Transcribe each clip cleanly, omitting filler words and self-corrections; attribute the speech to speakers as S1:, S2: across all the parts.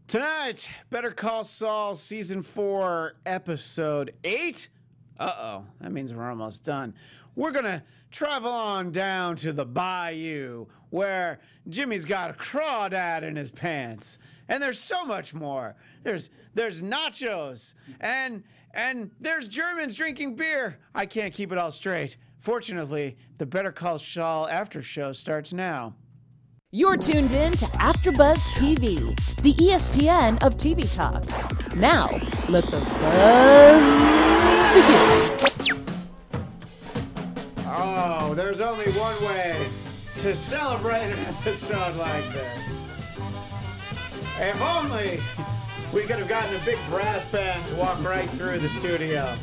S1: Tonight, Better Call Saul Season 4, Episode 8. Uh-oh, that means we're almost done. We're gonna travel on down to the bayou, where Jimmy's got a crawdad in his pants. And there's so much more. There's nachos, and there's Germans drinking beer. I can't keep it all straight. Fortunately, the Better Call Saul after show starts now.
S2: You're tuned in to AfterBuzz TV, the ESPN of TV talk. Now, let the buzz begin.
S1: Oh, there's only one way to celebrate an episode like this. If only we could have gotten a big brass band to walk right through the studio.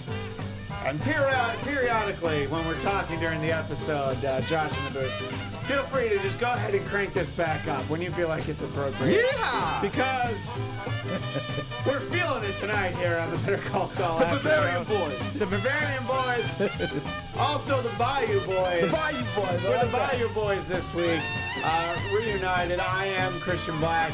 S1: And periodically, when we're talking during the episode, Josh in the booth, feel free to just go ahead and crank this back up when you feel like it's appropriate.
S3: Yeah!
S1: Because we're feeling it tonight here on the Better Call Saul.
S3: The Bavarian Boys.
S1: The Bavarian Boys. Also the Bayou Boys.
S3: The Bayou Boys.
S1: We're the Bayou Boys this week. Reunited. I am Christian Black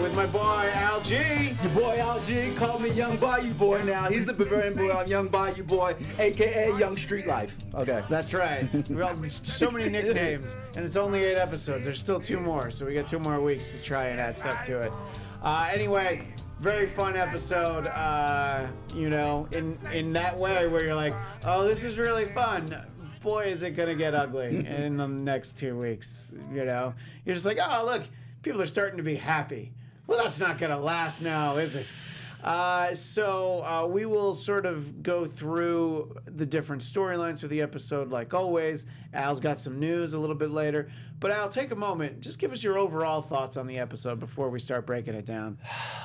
S1: with my boy Al G.
S3: Your boy Al G. Call me Young Bayou Boy now. He's the Bavarian Boy. I'm Young Bayou Boy, a.k.a. Young Street Life. Okay.
S1: That's right. We all so many nicknames, and it's only 8 episodes. There's still 2 more, so we got 2 more weeks to try and add stuff to it. Anyway, very fun episode. You know, in that way where you're like, oh, this is really fun. Boy, is it gonna get ugly in the next 2 weeks. You know, you're just like, oh, look, people are starting to be happy. Well, that's not gonna last now, is it? So we will sort of go through the different storylines for the episode like always. Al's got some news a little bit later. But Al, take a moment. Just give us your overall thoughts on the episode before we start breaking it down.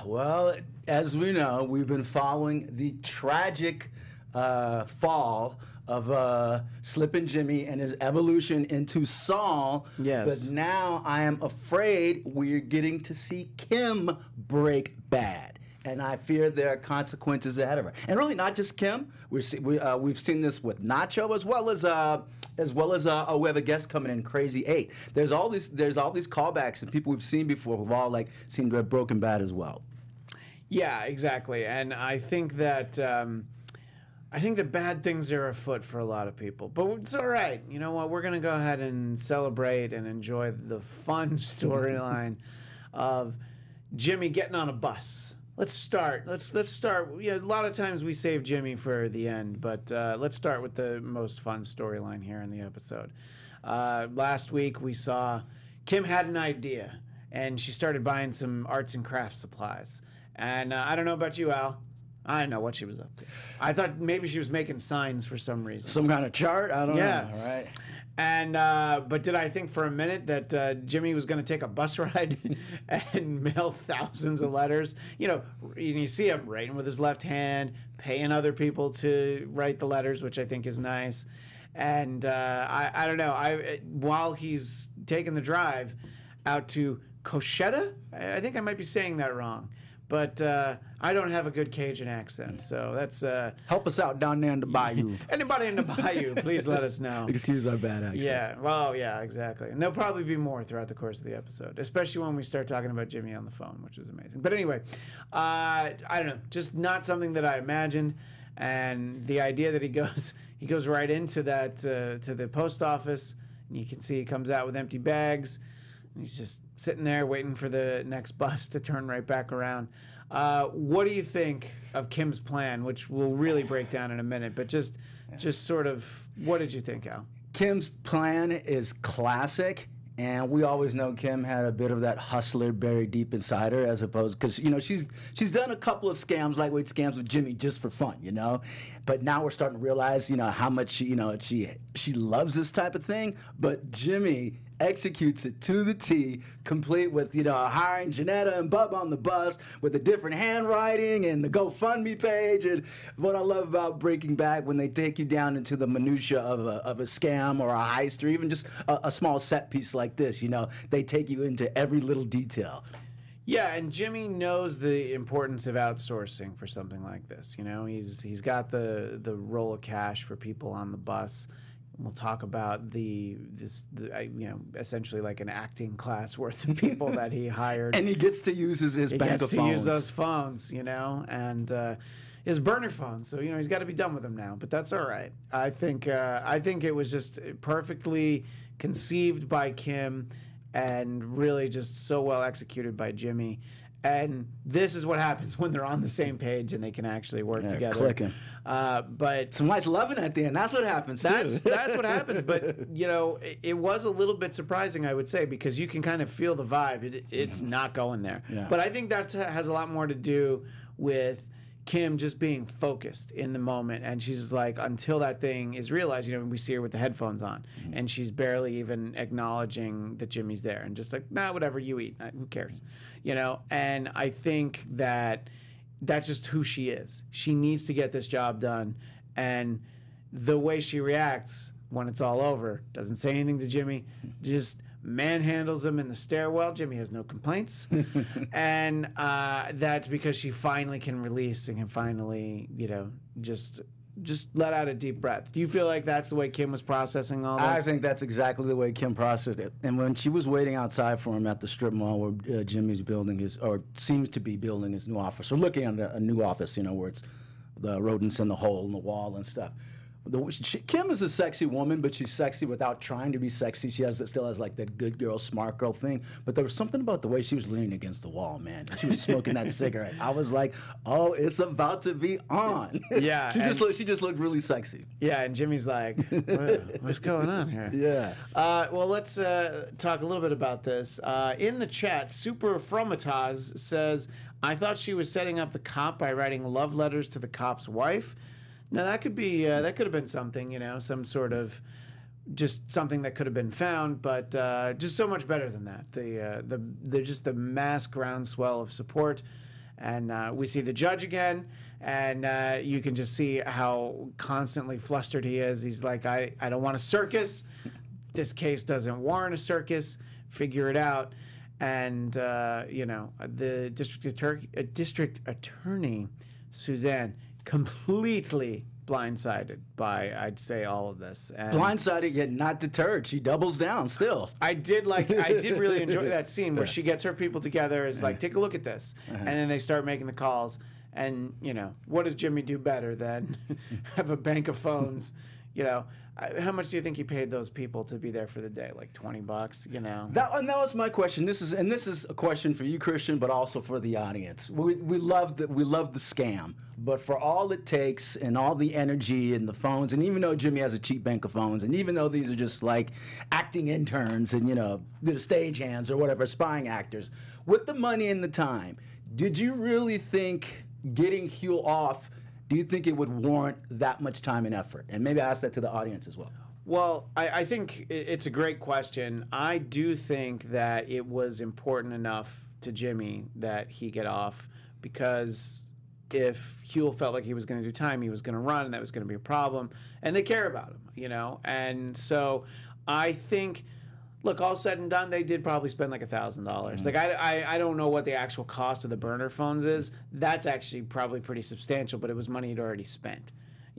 S3: Well, as we know, we've been following the tragic fall of Slippin' Jimmy and his evolution into Saul.
S1: Yes.
S3: But now I am afraid we're getting to see Kim break bad. And I fear there are consequences ahead of her. And really, not just Kim. We've seen this with Nacho as well as we have a guest coming in, Crazy 8. There's all these callbacks and people we've seen before who've all seemed to have broken bad as well.
S1: Yeah, exactly. And I think that bad things are afoot for a lot of people. But it's all right. You know what? We're gonna go ahead and celebrate and enjoy the fun storyline of Jimmy getting on a bus. Let's start. Let's start. Yeah, a lot of times we save Jimmy for the end, but let's start with the most fun storyline here in the episode. Last week we saw Kim had an idea, and she started buying some arts and crafts supplies. And I don't know about you, Al. I don't know what she was up to. I thought maybe she was making signs for some reason.
S3: Some kind of chart? I don't know.
S1: All
S3: right.
S1: And but did I think for a minute that Jimmy was going to take a bus ride and mail thousands of letters? You know, you see him writing with his left hand, paying other people to write the letters, which I think is nice. And I don't know. While he's taking the drive out to Cochetta, I think I might be saying that wrong. But I don't have a good Cajun accent, so that's...
S3: Help us out down there in the bayou.
S1: Anybody in the bayou, please let us know.
S3: Excuse our bad accent.
S1: Yeah, well, yeah, exactly. And there'll probably be more throughout the course of the episode, especially when we start talking about Jimmy on the phone, which is amazing. But anyway, I don't know, just not something that I imagined. And the idea that he goes right into that, to the post office, and you can see he comes out with empty bags. He's just sitting there waiting for the next bus to turn right back around. What do you think of Kim's plan, which we'll really break down in a minute, but just sort of, what did you think, Al?
S3: Kim's plan is classic, and we always know Kim had a bit of that hustler buried deep inside her, as opposed, because, you know, she's done a couple of scams, lightweight scams with Jimmy just for fun, you know? But now we're starting to realize, you know, how much, she loves this type of thing, but Jimmy executes it to the T, complete with, you know, hiring Janetta and Bub on the bus with the different handwriting and the GoFundMe page. And what I love about Breaking Bad, when they take you down into the minutia of a scam or a heist or even just a small set piece like this, you know, they take you into every little detail.
S1: Yeah, and Jimmy knows the importance of outsourcing for something like this. You know, he's got the roll of cash for people on the bus. We'll talk about essentially like an acting class worth of people that he hired.
S3: And he gets to use his bank of phones.
S1: He gets to use those phones, and his burner phone. So he's got to be done with them now. But that's all right. I think it was just perfectly conceived by Kim, and really just so well executed by Jimmy. And this is what happens when they're on the same page and they can actually work together.
S3: Clicking.
S1: But
S3: some nice loving at the end. That's what happens.
S1: That's what happens. But it was a little bit surprising, I would say, because you can kind of feel the vibe. It's not going there. Yeah. But I think that has a lot more to do with Kim just being focused in the moment, and she's just like, until that thing is realized, we see her with the headphones on, and she's barely even acknowledging that Jimmy's there, and just like, nah, whatever, you eat, who cares, And I think that that's just who she is. She needs to get this job done, and the way she reacts when it's all over, doesn't say anything to Jimmy, just manhandles him in the stairwell. Jimmy has no complaints. And that's because she finally can release and can finally, just let out a deep breath. Do you feel like that's the way Kim was processing all this?
S3: I think that's exactly the way Kim processed it. And when she was waiting outside for him at the strip mall where Jimmy's building or seems to be building his new office, or looking at a new office, where it's the rodents in the hole in the wall and stuff. Kim is a sexy woman, but she's sexy without trying to be sexy. She still has like that good girl, smart girl thing. But there was something about the way she was leaning against the wall, man. She was smoking that cigarette. I was like, oh, it's about to be on.
S1: Yeah,
S3: she just looked really sexy.
S1: Yeah, and Jimmy's like, what's going on here?
S3: Yeah.
S1: Well, let's talk a little bit about this. In the chat, Super Fromataz says, I thought she was setting up the cop by writing love letters to the cop's wife. Now that could have been something, some sort of just something that could have been found, but just so much better than that. The mass groundswell of support, and we see the judge again, and you can just see how constantly flustered he is. He's like, I don't want a circus. This case doesn't warrant a circus. Figure it out. And the district attorney, Suzanne, completely blindsided by, I'd say, all of this. And
S3: blindsided yet not deterred. She doubles down still.
S1: I did really enjoy that scene where she gets her people together, is like, take a look at this. And then they start making the calls. And, what does Jimmy do better than have a bank of phones? How much do you think he paid those people to be there for the day? Like $20,
S3: That was my question. This is a question for you, Christian, but also for the audience. We love the scam, but for all it takes and all the energy and the phones, and even though Jimmy has a cheap bank of phones, and even though these are just like acting interns and the stagehands or whatever, spying actors, with the money and the time, did you really think getting Huel off? Do you think it would warrant that much time and effort? And maybe I ask that to the audience as well.
S1: Well, I think it's a great question. I do think that it was important enough to Jimmy that he get off, because if Huel felt like he was going to do time, he was going to run, and that was going to be a problem. And they care about him, And so I think, look, all said and done, they did probably spend like $1,000. Like I don't know what the actual cost of the burner phones is. That's actually probably pretty substantial, but it was money he'd already spent.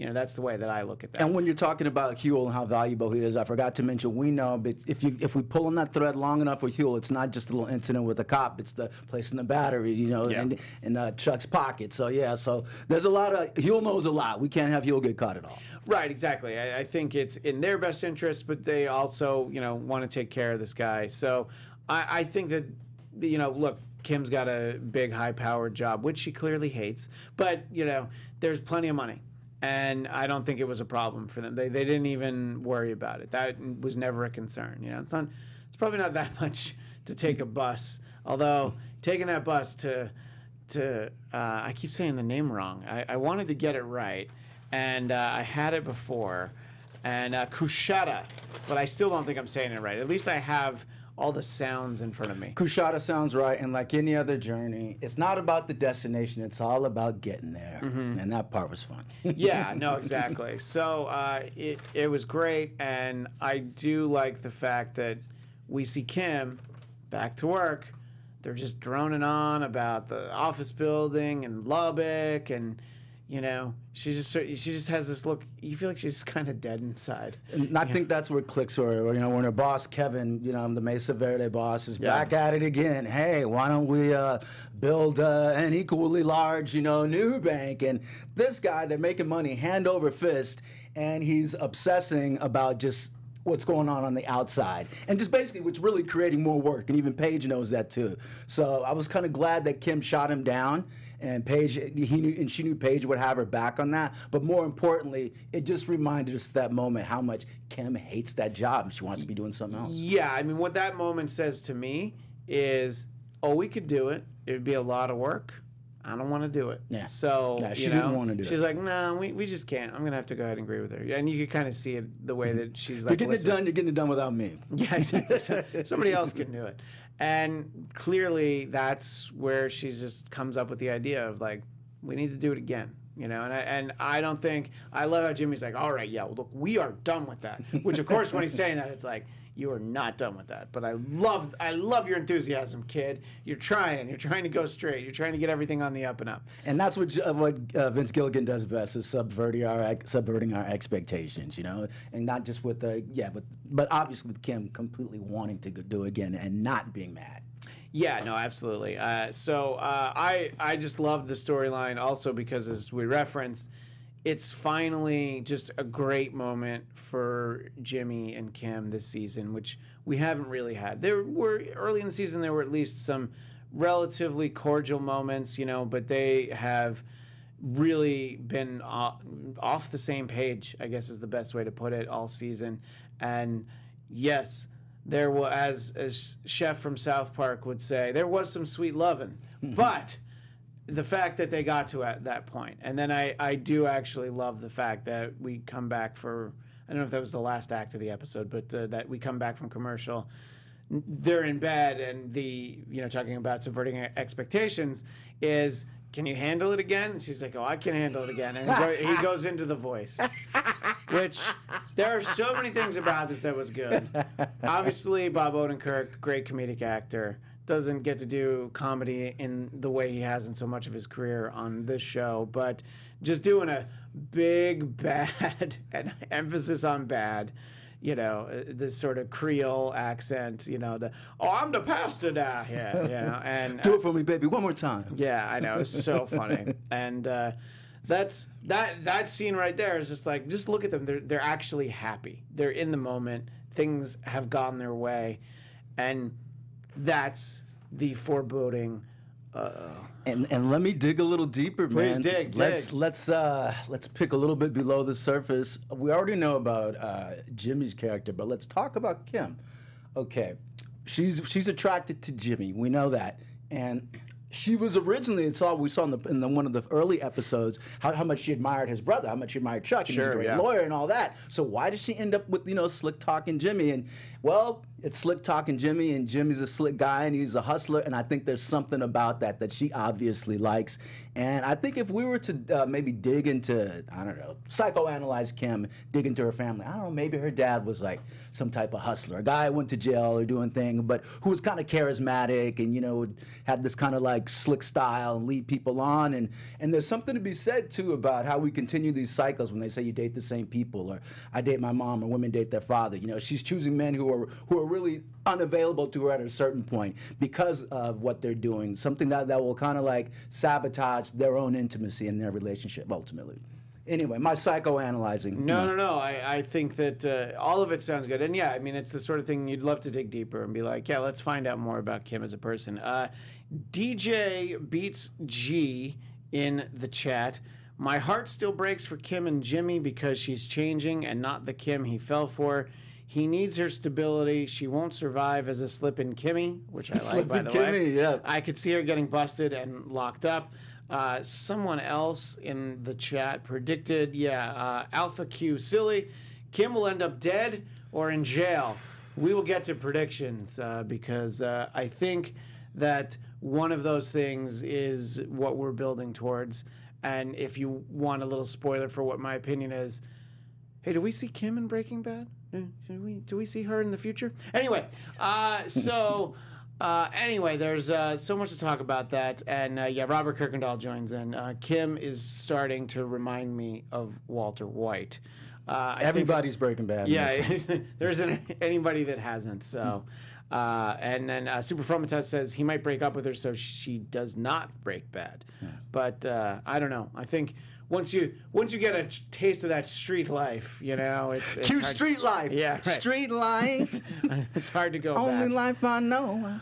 S1: That's the way that I look at that.
S3: And when you're talking about Huel and how valuable he is, I forgot to mention, we know, but if we pull on that thread long enough with Huel, it's not just a little incident with a cop. It's the placing the battery, in Chuck's pocket. So yeah, so there's a lot of, Huel knows a lot. We can't have Huel get caught at all.
S1: Right, exactly. I think it's in their best interest, but they also, want to take care of this guy. So I think that, look, Kim's got a big, high-powered job, which she clearly hates, but, there's plenty of money. And I don't think it was a problem for them. They didn't even worry about it. That was never a concern. It's probably not that much to take a bus. Although taking that bus to I keep saying the name wrong. I wanted to get it right, and I had it before, and Kushada, but I still don't think I'm saying it right. At least I have all the sounds in front of me.
S3: Kushada sounds right, and like any other journey, it's not about the destination, it's all about getting there. And that part was fun.
S1: Yeah, no, exactly. So it was great, and I do like the fact that we see Kim back to work. They're just droning on about the office building and Lubbock, and you know, she just has this look. You feel like she's kind of dead inside.
S3: And I think that's where it clicks her. You know, when her boss, Keven, you know, the Mesa Verde boss, is back at it again. Hey, why don't we build an equally large, you know, new bank? And this guy, they're making money hand over fist, and he's obsessing about just what's going on the outside, and just basically what's really creating more work. And even Paige knows that too. So I was kind of glad that Kim shot him down. And Paige, she knew Paige would have her back on that. But more importantly, it just reminded us that moment how much Kim hates that job and she wants to be doing something else.
S1: Yeah, I mean, what that moment says to me is, oh, we could do it. It would be a lot of work. I don't want to do it.
S3: Yeah.
S1: So,
S3: she didn't want to do it.
S1: She's like, no, we just can't. I'm going to have to go ahead and agree with her. And you can kind of see it the way that she's like,
S3: you're getting it done without me.
S1: Yeah, exactly. Somebody else can do it. And clearly that's where she just comes up with the idea of like, we need to do it again. You know, and I don't think, I love how Jimmy's like, all right, yeah, well, look, we are done with that. Which, of course, when he's saying that, it's like, you are not done with that. But I love your enthusiasm, kid. You're trying to go straight. You're trying to get everything on the up and up.
S3: And that's what Vince Gilligan does best, is subverting our expectations, you know, and not just with but obviously with Kim completely wanting to do it again and not being mad.
S1: Yeah, no, absolutely. So I just love the storyline also because, as we referenced, it's finally just a great moment for Jimmy and Kim this season, which we haven't really had. There were, early in the season, there were at least some relatively cordial moments, you know, but they have really been off the same page, I guess is the best way to put it, all season. And yes, there was, as Chef from South Park would say, there was some sweet loving, but the fact that they got to at that point. And then I do actually love the fact that we come back for, I don't know if that was the last act of the episode, but that we come back from commercial. They're in bed, and talking about subverting expectations is, can you handle it again? And she's like, oh, I can handle it again. And he goes into the voice, which there are so many things about this that was good. Obviously, Bob Odenkirk, great comedic actor, doesn't get to do comedy in the way he has in so much of his career on this show, but just doing a big bad and emphasis on bad, you know, this sort of Creole accent, you know, I'm the pastor now here, you know, and
S3: do it for me, baby, one more time.
S1: Yeah, I know, it's so funny. And that scene right there is just like, just look at them. They're actually happy. They're in the moment. Things have gone their way, and that's the foreboding.
S3: And let me dig a little deeper, man.
S1: Please dig.
S3: Let's pick a little bit below the surface. We already know about Jimmy's character, but let's talk about Kim. Okay, she's attracted to Jimmy. We know that, and she was originally, we saw in one of the early episodes how much she admired his brother, how much she admired Chuck, and he's a great lawyer and all that. So why did she end up with, slick talking Jimmy? And well, it's slick talking Jimmy, and Jimmy's a slick guy, and he's a hustler, and I think there's something about that she obviously likes. And I think if we were to maybe dig into, I don't know, psychoanalyze Kim, dig into her family, I don't know, maybe her dad was like some type of hustler, a guy who went to jail or doing things, but who was kind of charismatic and, had this kind of like slick style and lead people on. And there's something to be said, too, about how we continue these cycles when they say you date the same people, or I date my mom, or women date their father. She's choosing men who are really unavailable to her at a certain point because of what they're doing, something that will kind of like sabotage their own intimacy in their relationship ultimately. Anyway, my psychoanalyzing.
S1: No. I think that all of it sounds good. And yeah, I mean, it's the sort of thing you'd love to dig deeper and be like, yeah, let's find out more about Kim as a person. DJ Beats G in the chat. My heart still breaks for Kim and Jimmy because she's changing and not the Kim he fell for. He needs her stability. She won't survive as a slip-in Kimmy, which I like, by the way.
S3: Yeah.
S1: I could see her getting busted and locked up. Someone else in the chat predicted, Alpha Q Silly, Kim will end up dead or in jail. We will get to predictions because I think that one of those things is what we're building towards. And if you want a little spoiler for what my opinion is, hey, do we see Kim in Breaking Bad? Do we see her in the future? Anyway, so Anyway, there's so much to talk about that. And yeah, Robert Kirkendall joins in. Kim is starting to remind me of Walter White.
S3: Everybody's Breaking Bad.
S1: Yeah, there isn't anybody that hasn't. So, and then Super Fromates says he might break up with her so she does not break bad. Yeah. But I don't know. I think once you get a taste of that street life, you know, it's
S3: cute
S1: hard.
S3: Street life.
S1: Yeah, right.
S3: Street life.
S1: It's hard to go back.
S3: Only life I know.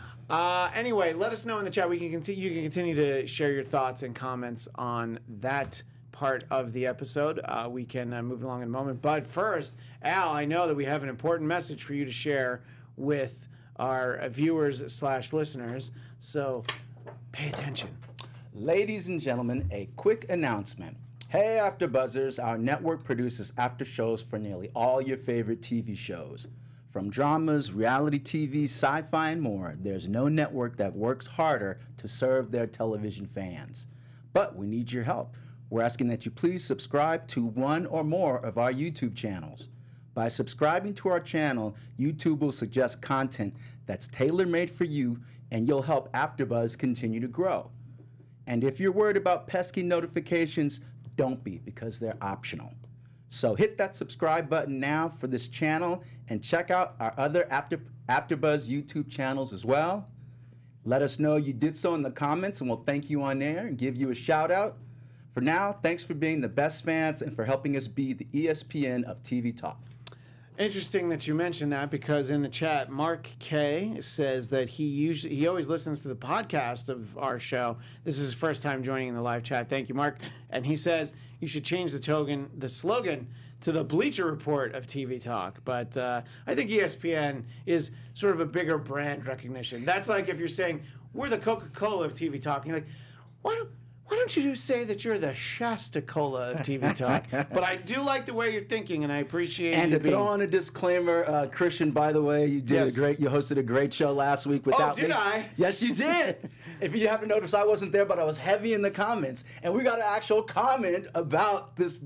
S1: Anyway, let us know in the chat. You can continue to share your thoughts and comments on that part of the episode. We can move along in a moment. But first, Al, I know that we have an important message for you to share with our viewers/listeners. So pay attention.
S3: Ladies and gentlemen, a quick announcement. Hey, AfterBuzzers, our network produces after shows for nearly all your favorite TV shows. From dramas, reality TV, sci-fi, and more, there's no network that works harder to serve their television fans. But we need your help. We're asking that you please subscribe to one or more of our YouTube channels. By subscribing to our channel, YouTube will suggest content that's tailor-made for you, and you'll help AfterBuzz continue to grow. And if you're worried about pesky notifications, don't be, because they're optional. So hit that subscribe button now for this channel and check out our other AfterBuzz YouTube channels as well. Let us know you did so in the comments and we'll thank you on air and give you a shout out. For now, thanks for being the best fans and for helping us be the ESPN of TV talk.
S1: Interesting that you mentioned that, because in the chat, Mark K says that he always listens to the podcast of our show. This is his first time joining in the live chat. Thank you, Mark. And he says you should change the slogan to the Bleacher Report of TV talk. But I think ESPN is sort of a bigger brand recognition. That's like if you're saying we're the Coca-Cola of TV talk, and you're like, why don't you say that you're the Shasta-Cola of TV talk? But I do like the way you're thinking, and I appreciate
S3: and to throw on a disclaimer, Christian, by the way, you hosted a great show last week without me.
S1: Oh, did I?
S3: Yes, you did. If you haven't noticed, I wasn't there, but I was heavy in the comments, and we got an actual comment about this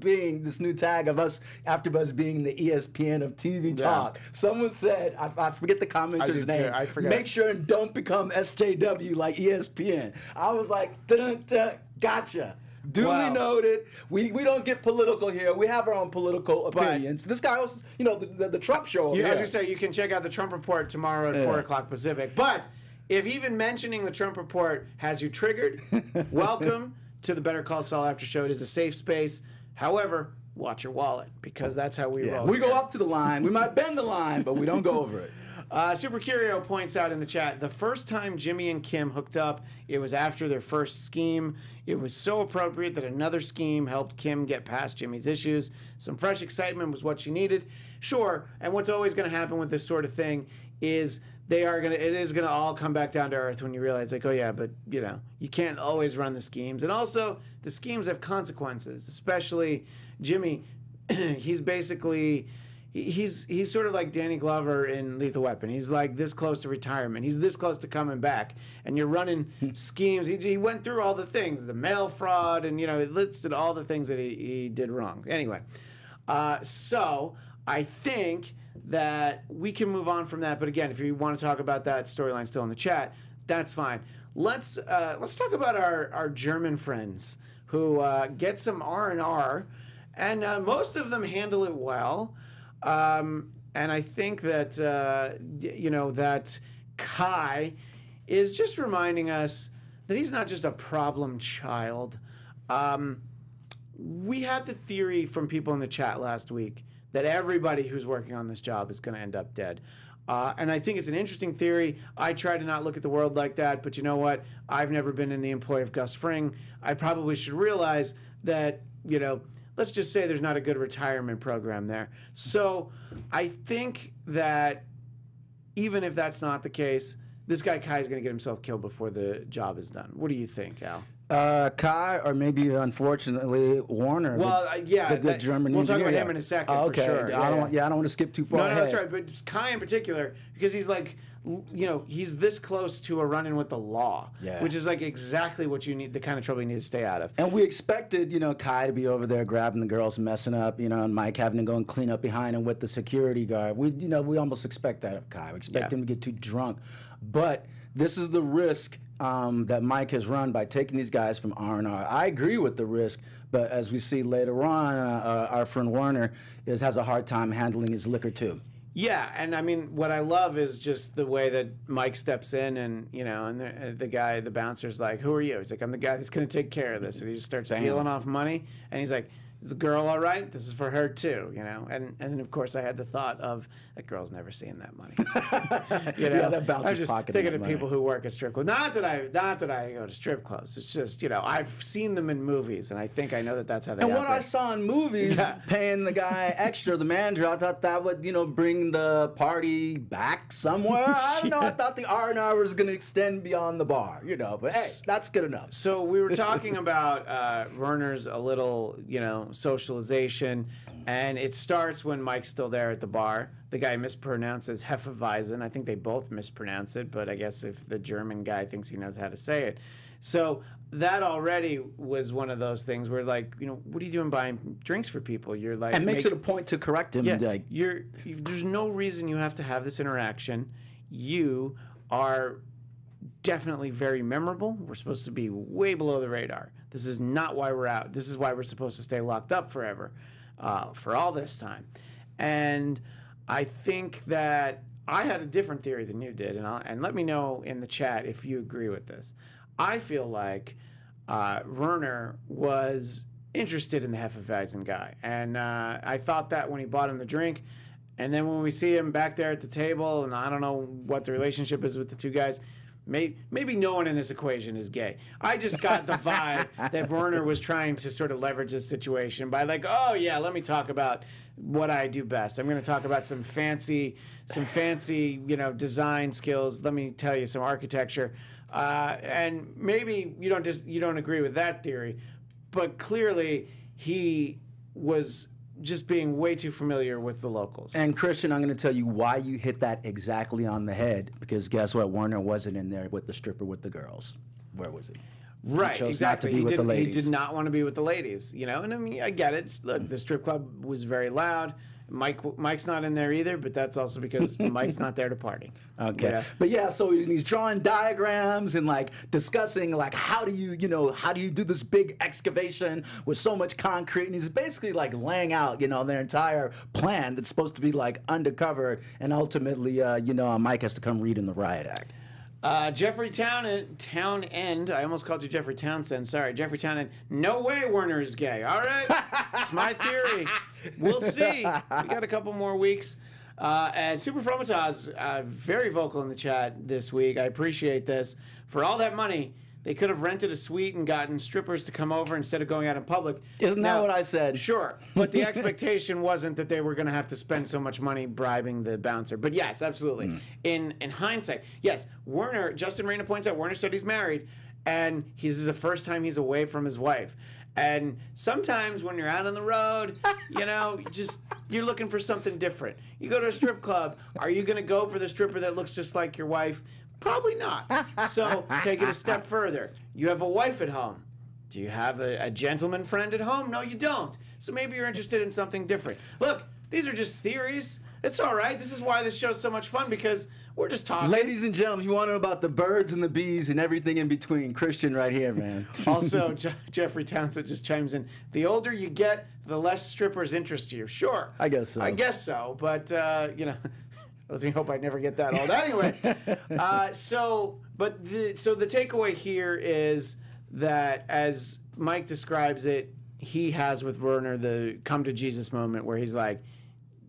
S3: new tag of us AfterBuzz being the ESPN of TV talk. Someone said, I forget the commenter's name.
S1: I forget.
S3: Make sure and don't become SJW like ESPN. I was like, dun-dun-dun. Gotcha. Duly noted. We don't get political here. We have our own political opinions. This guy also, the Trump show over
S1: here.
S3: As
S1: you say, you can check out the Trump Report tomorrow at 4 o'clock Pacific. But if even mentioning the Trump Report has you triggered, welcome to the Better Call Saul After Show. It is a safe space. However, watch your wallet, because that's how we roll.
S3: We go up to the line. We might bend the line, but we don't go over it.
S1: Super Curio points out in the chat, the first time Jimmy and Kim hooked up, it was after their first scheme. It was so appropriate that another scheme helped Kim get past Jimmy's issues. Some fresh excitement was what she needed. Sure, and what's always going to happen with this sort of thing is it is going to all come back down to earth when you realize, like, oh yeah, but you can't always run the schemes. And also, the schemes have consequences, especially Jimmy. He's basically... He's sort of like Danny Glover in Lethal Weapon. He's like this close to retirement. He's this close to coming back. And you're running schemes. He went through all the things, the mail fraud, and it listed all the things that he did wrong. Anyway, so I think that we can move on from that. But again, if you want to talk about that storyline still in the chat, that's fine. Let's talk about our German friends who get some R&R, and most of them handle it well. And I think that, that Kai is just reminding us that he's not just a problem child. We had the theory from people in the chat last week that everybody who's working on this job is going to end up dead. And I think it's an interesting theory. I try to not look at the world like that, but you know what? I've never been in the employ of Gus Fring. I probably should realize that, let's just say there's not a good retirement program there. So I think that even if that's not the case, this guy Kai is going to get himself killed before the job is done. What do you think, Al?
S3: Kai, or maybe unfortunately Warner.
S1: Well,
S3: the German.
S1: We'll talk about him in a second.
S3: Okay,
S1: for sure.
S3: I don't want to skip too far.
S1: No, that's right. But Kai in particular, because he's like, he's this close to a run-in with the law, which is like exactly what you need, the kind of trouble you need to stay out of.
S3: And we expected, Kai to be over there grabbing the girls, messing up, and Mike having to go and clean up behind him with the security guard. We almost expect that of Kai. We expect him to get too drunk, but this is the risk that Mike has run by taking these guys from R&R. I agree with the risk, but as we see later on, our friend Warner has a hard time handling his liquor too.
S1: Yeah, and I mean, what I love is just the way that Mike steps in, and you know, and the guy, the bouncer's like, "Who are you?" He's like, "I'm the guy that's going to take care of this," and he just starts peeling off money, and he's like, "Is the girl all right? This is for her too," you know. And then of course I had the thought of that girl's never seeing that money. You know,
S3: yeah, that bouncer's
S1: I was just
S3: pocketing
S1: thinking
S3: that
S1: of
S3: money.
S1: people who work at strip clubs. Not that I go to strip clubs. It's just, you know, I've seen them in movies, and I think I know that that's how they.
S3: And what I
S1: operate.
S3: saw in movies, paying the guy extra, the manager, I thought that would, you know, bring the party back somewhere. I don't know. I thought the R&R was going to extend beyond the bar, you know. But hey, that's good enough.
S1: So we were talking about Werner's a little, you know, socialization, and it starts when Mike's still there at the bar. The guy mispronounces Hefeweizen. I think they both mispronounce it, but I guess if the German guy thinks he knows how to say it. So that already was one of those things where, like, you know, what are you doing buying drinks for people? You're like,
S3: And makes it a point to correct him.
S1: yeah,
S3: Like,
S1: there's no reason you have to have this interaction. You are definitely very memorable. We're supposed to be way below the radar. This is not why we're out. This is why we're supposed to stay locked up forever, for all this time. And I think that I had a different theory than you did, and let me know in the chat if you agree with this. I feel like Werner was interested in the Hefeweizen guy, and I thought that when he bought him the drink, and then when we see him back there at the table, and I don't know what the relationship is with the two guys. Maybe no one in this equation is gay. I just got the vibe that Werner was trying to sort of leverage this situation by like, oh yeah, let me talk about what I do best. I'm going to talk about some fancy, you know, design skills. Let me tell you some architecture. And maybe you don't agree with that theory, but clearly he was just being way too familiar with the locals.
S3: and Christian, I'm going to tell you why you hit that exactly on the head, because guess what? Warner wasn't in there with the stripper with the girls. Where was he?
S1: Right,
S3: chose
S1: exactly.
S3: not to be with the
S1: He
S3: ladies.
S1: did not want to be with the ladies, you know. And I mean, I get it. Look, the strip club was very loud. Mike's not in there either, but that's also because Mike's not there to party.
S3: Okay.
S1: Yeah.
S3: But yeah, so he's drawing diagrams and like discussing like how do you do this big excavation with so much concrete, and he's basically like laying out, you know, their entire plan that's supposed to be like undercover, and ultimately Mike has to come read in the riot act.
S1: Jeffrey Townend. I almost called you Jeffrey Townsend. Sorry, Jeffrey Townend. No way Werner is gay. All right. It's my theory. We'll see. We got a couple more weeks. And Super Fromataz, very vocal in the chat this week. I appreciate this. For all that money, they could have rented a suite and gotten strippers to come over instead of going out in public.
S3: Isn't that what I said?
S1: Sure, but the expectation wasn't that they were going to have to spend so much money bribing the bouncer. But yes, absolutely. In hindsight, yes, Justin Reyna points out Werner said he's married, and this is the first time he's away from his wife. And sometimes when you're out on the road, you know, you're looking for something different. You go to a strip club. Are you going to go for the stripper that looks just like your wife? Probably not. So take it a step further. You have a wife at home. Do you have a gentleman friend at home? No, you don't. So maybe you're interested in something different. Look, these are just theories. It's all right. This is why this show's so much fun, because we're just talking.
S3: Ladies and gentlemen, if you want to know about the birds and the bees and everything in between, Christian right here, man.
S1: Also, Jeffrey Townsend just chimes in. The older you get, the less strippers interest you. Sure.
S3: I guess so.
S1: I guess so. But, you know, let's hope I never get that old. Anyway, so the takeaway here is that, as Mike describes it, he has with Werner the come to Jesus moment where he's like,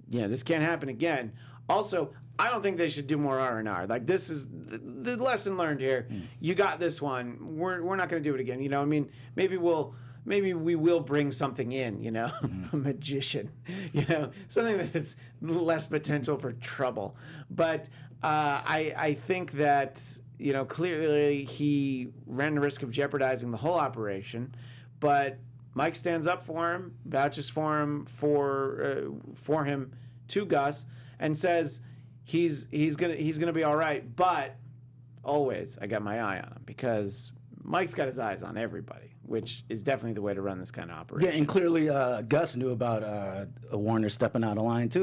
S1: yeah, this can't happen again. Also, I don't think they should do more R&R. Like, this is the lesson learned here. You got this one. We're not going to do it again. You know, I mean, maybe we will bring something in, you know, a magician, you know, something that's less potential for trouble. But I think that, you know, clearly he ran the risk of jeopardizing the whole operation, but Mike stands up for him, vouches for him for him to Gus, and says he's gonna be all right. But always, I got my eye on him, because Mike's got his eyes on everybody. which is definitely the way to run this kind of operation.
S3: Yeah, and clearly Gus knew about Warner stepping out of line too.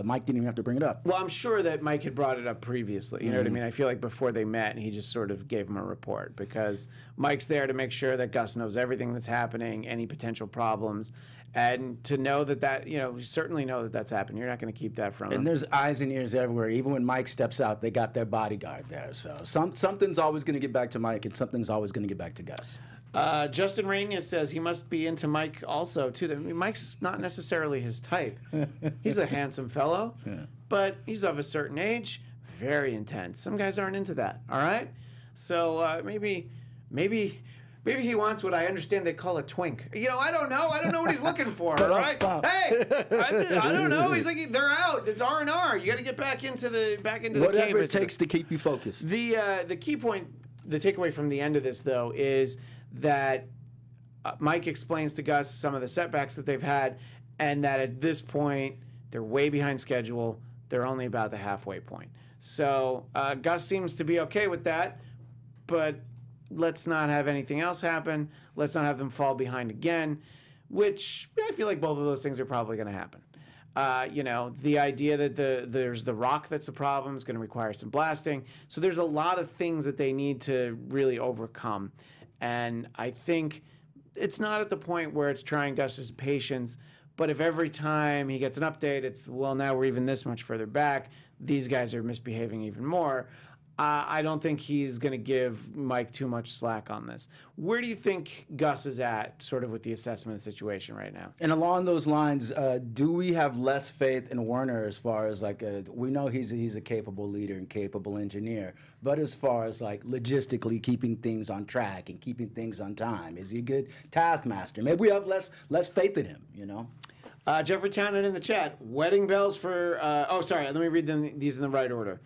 S3: Mike didn't even have to bring it up.
S1: Well, I'm sure that Mike had brought it up previously. You know what I mean? I feel like before they met, he just sort of gave him a report because Mike's there to make sure that Gus knows everything that's happening, any potential problems, and to know that you certainly know that that's happened. You're not going to keep that from him.
S3: And there's eyes and ears everywhere. Even when Mike steps out, they got their bodyguard there. So something's always going to get back to Mike, and something's always going to get back to Gus.
S1: Justin Rainier says he must be into Mike also, too. I mean, Mike's not necessarily his type. He's a handsome fellow, but he's of a certain age, very intense. Some guys aren't into that, all right? So maybe he wants what I understand they call a twink. I don't know. I don't know what he's looking for, all right? Hey, I don't know. He's like, they're out. It's R&R. You got to get back into the cave.
S3: Whatever it takes to keep you focused.
S1: The key point, the takeaway from the end of this, though, is that Mike explains to Gus some of the setbacks that they've had, and that at this point, they're way behind schedule. They're only about the halfway point. So Gus seems to be okay with that, but let's not have anything else happen. Let's not have them fall behind again, which I feel like both of those things are probably going to happen. The idea that there's the rock that's the problem is going to require some blasting. So there's a lot of things that they need to really overcome. And I think it's not at the point where it's trying Gus's patience, but if every time he gets an update, it's, well, now we're even this much further back, these guys are misbehaving even more, I don't think he's going to give Mike too much slack on this. Where do you think Gus is at, sort of with the assessment of the situation right now?
S3: And along those lines, do we have less faith in Warner as far as we know he's a capable leader and capable engineer, but as far as logistically keeping things on track and keeping things on time, is he a good taskmaster? Maybe we have less faith in him,
S1: Jeffrey Townend in the chat. Wedding bells for... let me read these in the right order.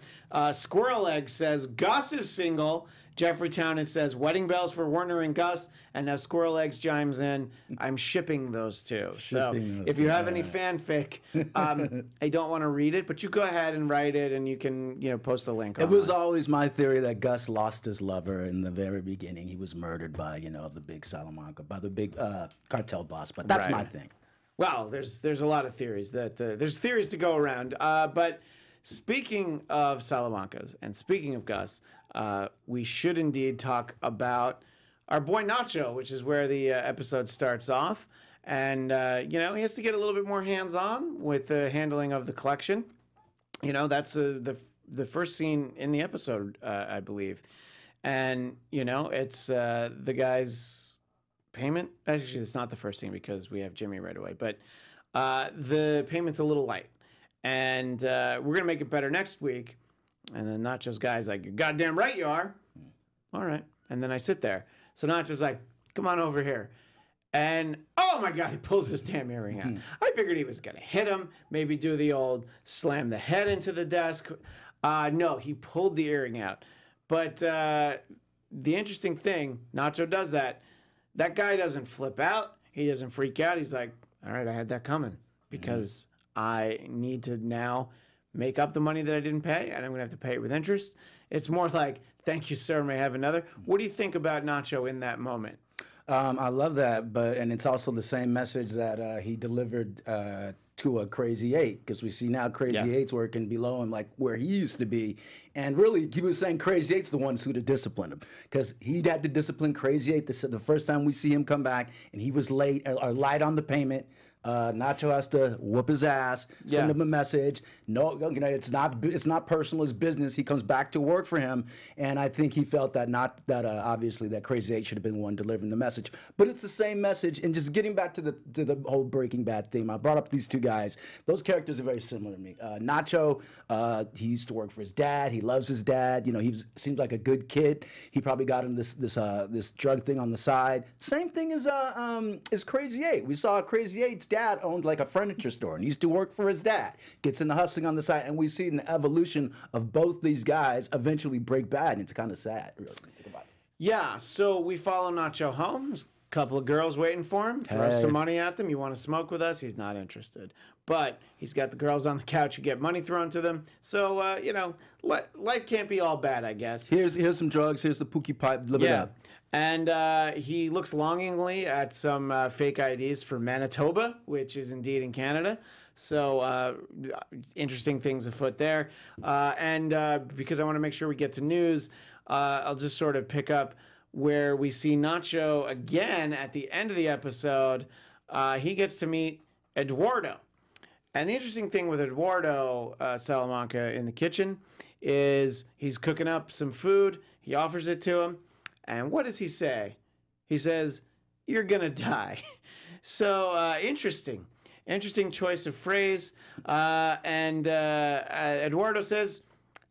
S1: Squirrel Egg says, Gus is single. Jeffrey Townend says, wedding bells for Warner and Gus. And now Squirrel Eggs chimes in, I'm shipping those two. So if you have any fanfic, I don't want to read it, but you go ahead and write it, and you can post a link
S3: online. It was always my theory that Gus lost his lover in the very beginning. He was murdered by, the big Salamanca, by the big cartel boss. But that's my thing.
S1: Well, there's a lot of theories there's theories to go around. But speaking of Salamancas and speaking of Gus, we should indeed talk about our boy Nacho, which is where the episode starts off. And, he has to get a little bit more hands-on with the handling of the collection. That's the first scene in the episode, I believe. And, it's the guy's payment. Actually, it's not the first scene because we have Jimmy right away. But the payment's a little light. And we're going to make it better next week. And then Nacho's guy's like, you're goddamn right you are. All right. And then I sit there. So Nacho's like, come on over here. And, oh my God, he pulls his damn earring out. I figured he was going to hit him, maybe do the old slam the head into the desk. No, he pulled the earring out. But the interesting thing, Nacho does that. That guy doesn't flip out. He doesn't freak out. He's like, all right, I had that coming because I need to now make up the money that I didn't pay, and I'm going to have to pay it with interest. It's more like, thank you, sir, may I have another? What do you think about Nacho in that moment?
S3: I love that, and it's also the same message that he delivered to a Crazy 8, because we see now Crazy 8's working below him, like where he used to be. And really, he was saying Crazy 8's the ones who to discipline him, because he had to discipline Crazy 8 the first time we see him come back, and he was late or light on the payment. Nacho has to whoop his ass, send him a message. No, it's not personal, it's business. He comes back to work for him, and I think he felt that obviously that Crazy 8 should have been the one delivering the message. But it's the same message. And just getting back to the whole Breaking Bad theme, I brought up these two guys. Those characters are very similar to me. Nacho, he used to work for his dad. He loves his dad. He seems like a good kid. He probably got him this drug thing on the side. Same thing as Crazy 8. We saw Crazy 8's dad owned like a furniture store and used to work for his dad. Gets into hustling on the side, and we see an evolution of both these guys eventually break bad, and it's kind of sad, really, when you think about it.
S1: Yeah, so we follow Nacho home. Couple of girls waiting for him. Throw
S3: Hey.
S1: some money at them. You want to smoke with us? He's not interested. But he's got the girls on the couch who get money thrown to them. So, you know, life can't be all bad, I guess.
S3: Here's some drugs. Here's the pookie pipe. Live it up.
S1: And he looks longingly at some fake IDs for Manitoba, which is indeed in Canada. So interesting things afoot there. And because I want to make sure we get to news, I'll just sort of pick up where we see Nacho again at the end of the episode. He gets to meet Eduardo. And the interesting thing with Eduardo Salamanca in the kitchen is he's cooking up some food. He offers it to him. And what does he say? He says, "You're going to die." So interesting. Interesting choice of phrase. And Eduardo says,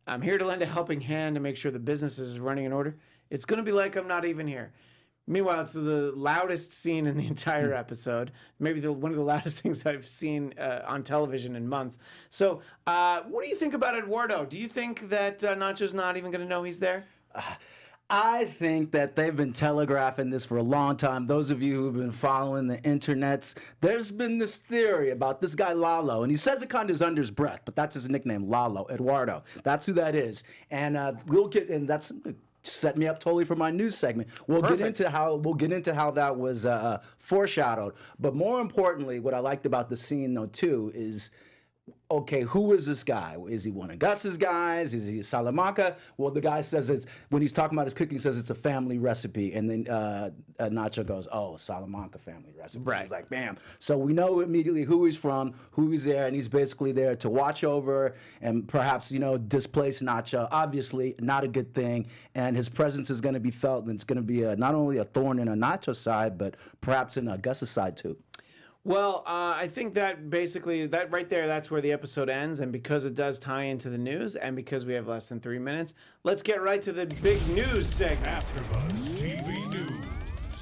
S1: "I'm here to lend a helping hand to make sure the business is running in order. It's going to be like I'm not even here." Meanwhile, it's the loudest scene in the entire episode. Maybe one of the loudest things I've seen on television in months. So what do you think about Eduardo? Do you think that Nacho's not even going to know he's there?
S3: I think that they've been telegraphing this for a long time. Those of you who've been following the internets, there's been this theory about this guy Lalo, and he says it kind of under his breath, but that's his nickname, Lalo Eduardo. That's who that is, and that's set me up totally for my news segment. We'll get into how that was foreshadowed. But more importantly, what I liked about the scene though too is, okay, who is this guy? Is he one of Gus's guys? Is he Salamanca? Well, the guy says it's, when he's talking about his cooking, says it's a family recipe. And then Nacho goes, "Oh, Salamanca family recipe."
S1: Right.
S3: He's like, bam. So we know immediately who he's from, who he's there, and he's basically there to watch over and perhaps, you know, displace Nacho. Obviously, not a good thing. And his presence is going to be felt, and it's going to be not only a thorn in a Nacho's side, but perhaps in Gus's side too.
S1: Well, I think that basically, that right there, that's where the episode ends. And because it does tie into the news, and because we have less than 3 minutes, let's get right to the big news segment.
S4: AfterBuzz TV News.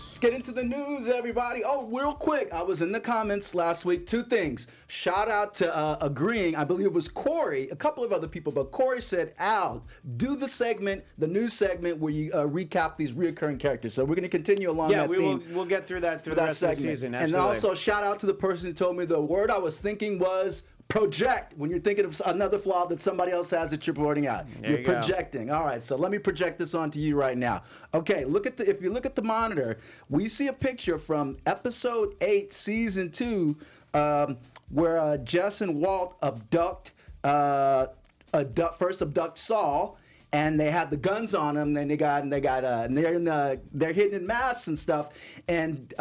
S3: Let's get into the news, everybody. Oh, real quick, I was in the comments last week. 2 things. Shout out to agreeing, I believe it was Corey, a couple of other people, but Corey said, "Al, do the segment, the news segment where you recap these reoccurring characters." So we're going to continue along that theme.
S1: We'll get through that through the rest of the season. Absolutely.
S3: And then also shout out to the person who told me the word I was thinking was project, when you're thinking of another flaw that somebody else has that you're pointing out. You're projecting. All right, so let me project this onto you right now. Okay, if you look at the monitor, we see a picture from episode 8, season 2, where Jess and Walt first abduct Saul, and they had the guns on them. Then they're hidden in masks and stuff. And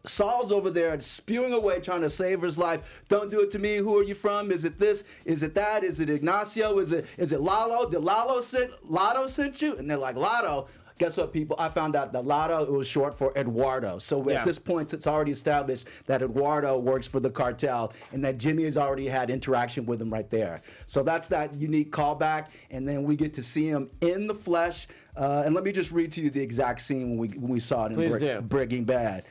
S3: Saul's over there spewing away, trying to save his life. "Don't do it to me. Who are you from? Is it this? Is it that? Is it Ignacio? Is it Lalo? Did Lalo sent you?" And they're like, "Lalo." Guess what, people? I found out that Lalo was short for Eduardo. So at this point, it's already established that Eduardo works for the cartel and that Jimmy has already had interaction with him right there. So that's that unique callback. And then we get to see him in the flesh. And let me just read to you the exact scene when we saw it in Breaking Bad.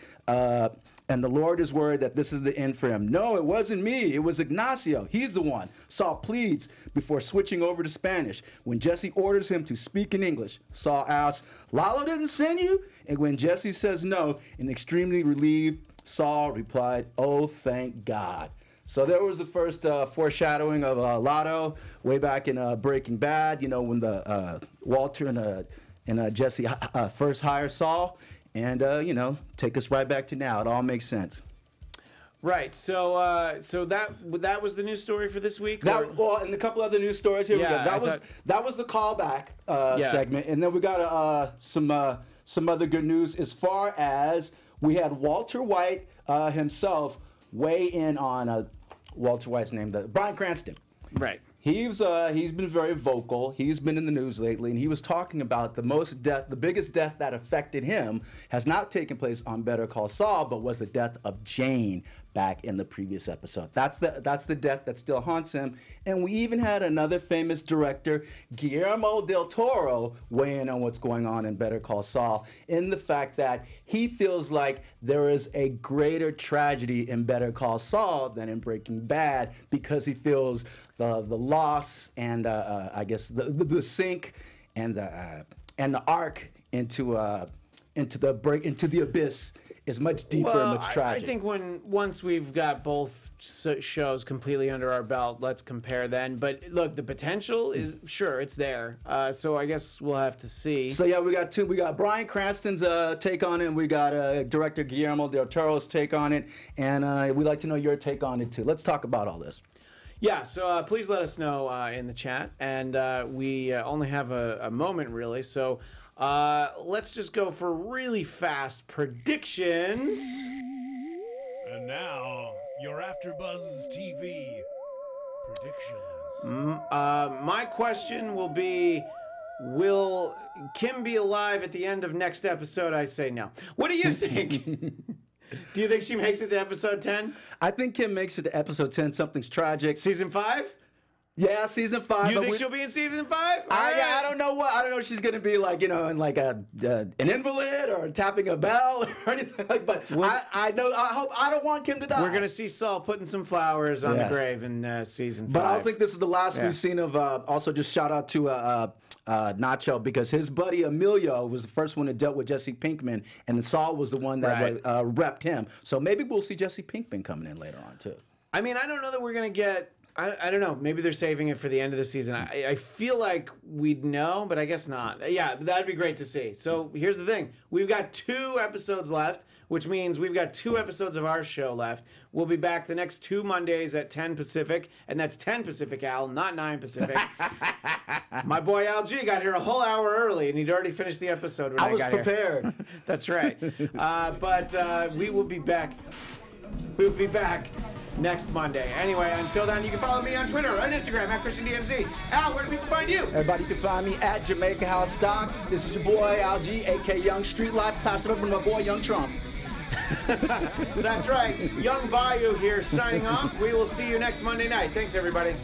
S3: "And the Lord is worried that this is the end for him. No, it wasn't me. It was Ignacio. He's the one." Saul pleads before switching over to Spanish. When Jesse orders him to speak in English, Saul asks, "Lalo didn't send you?" And when Jesse says no, and extremely relieved, Saul replied, "Oh, thank God." So there was the first foreshadowing of Lalo way back in Breaking Bad, you know, when the Walter and Jesse first hire Saul. And, you know, take us right back to now. It all makes sense.
S1: Right. So that was the news story for this week?
S3: Well, and a couple other news stories. Here we go. That was the callback segment. And then we got some other good news as far as we had Walter White himself weigh in on Walter White's name, Bryan Cranston.
S1: Right.
S3: He's been very vocal. He's been in the news lately, and he was talking about the biggest death that affected him has not taken place on Better Call Saul, but was the death of Jane back in the previous episode. That's the death that still haunts him. And we even had another famous director, Guillermo del Toro, weigh in on what's going on in Better Call Saul, in the fact that he feels like there is a greater tragedy in Better Call Saul than in Breaking Bad, because he feels the loss and I guess the sink and the arc into the abyss is much deeper and much tragic.
S1: I think once we've got both shows completely under our belt, let's compare then. But look, the potential is sure it's there. So I guess we'll have to see.
S3: So yeah, we got two. We got Bryan Cranston's take on it, and we got director Guillermo del Toro's take on it, and we'd like to know your take on it too. Let's talk about all this.
S1: Yeah, so please let us know in the chat, and we only have a moment really, so let's just go for really fast predictions.
S4: And now, your AfterBuzz TV predictions.
S1: My question will be, will Kim be alive at the end of next episode? I say no. What do you think? Do you think she makes it to episode 10?
S3: I think Kim makes it to episode 10. Something's tragic.
S1: Season 5?
S3: Yeah, season 5.
S1: You think she'll be in season 5?
S3: Yeah, I don't know what. I don't know if she's gonna be like, you know, in like an invalid or tapping a bell or anything like. But I know. I hope. I don't want Kim to die.
S1: We're gonna see Saul putting some flowers on the grave in season 5.
S3: But I don't think this is the last we've seen of. Also, just shout out to Nacho, because his buddy Emilio was the first one that dealt with Jesse Pinkman, and Saul was the one that repped him. So maybe we'll see Jesse Pinkman coming in later on too.
S1: I mean, I don't know that we're gonna get. I don't know. Maybe they're saving it for the end of the season. I feel like we'd know, but I guess not. Yeah, that'd be great to see. So here's the thing. We've got 2 episodes left, which means we've got 2 episodes of our show left. We'll be back the next 2 Mondays at 10 Pacific, and that's 10 Pacific, Al, not 9 Pacific. My boy Al G got here a whole hour early, and he'd already finished the episode when I got here.
S3: I was prepared.
S1: That's right. But we will be back. We will be back next Monday. Anyway, until then, you can follow me on Twitter and Instagram at ChristianDMZ. Al, where do people find you?
S3: Everybody can find me at Jamaica House Doc. This is your boy Al G, aka Young Street Life. Pass it over to my boy Young Trump.
S1: That's right. Young Bayou here signing off. We will see you next Monday night. Thanks, everybody.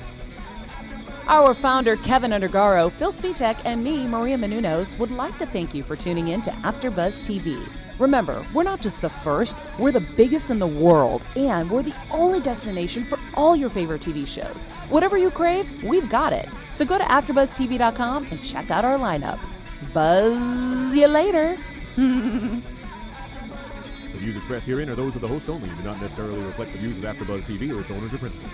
S2: Our founder, Keven Undergaro, Phil Svitek, and me, Maria Menounos, would like to thank you for tuning in to AfterBuzz TV. Remember, we're not just the first, we're the biggest in the world, and we're the only destination for all your favorite TV shows. Whatever you crave, we've got it. So go to AfterBuzzTV.com and check out our lineup. Buzz you later.
S5: The views expressed herein are those of the hosts only and do not necessarily reflect the views of AfterBuzz TV or its owners or principals.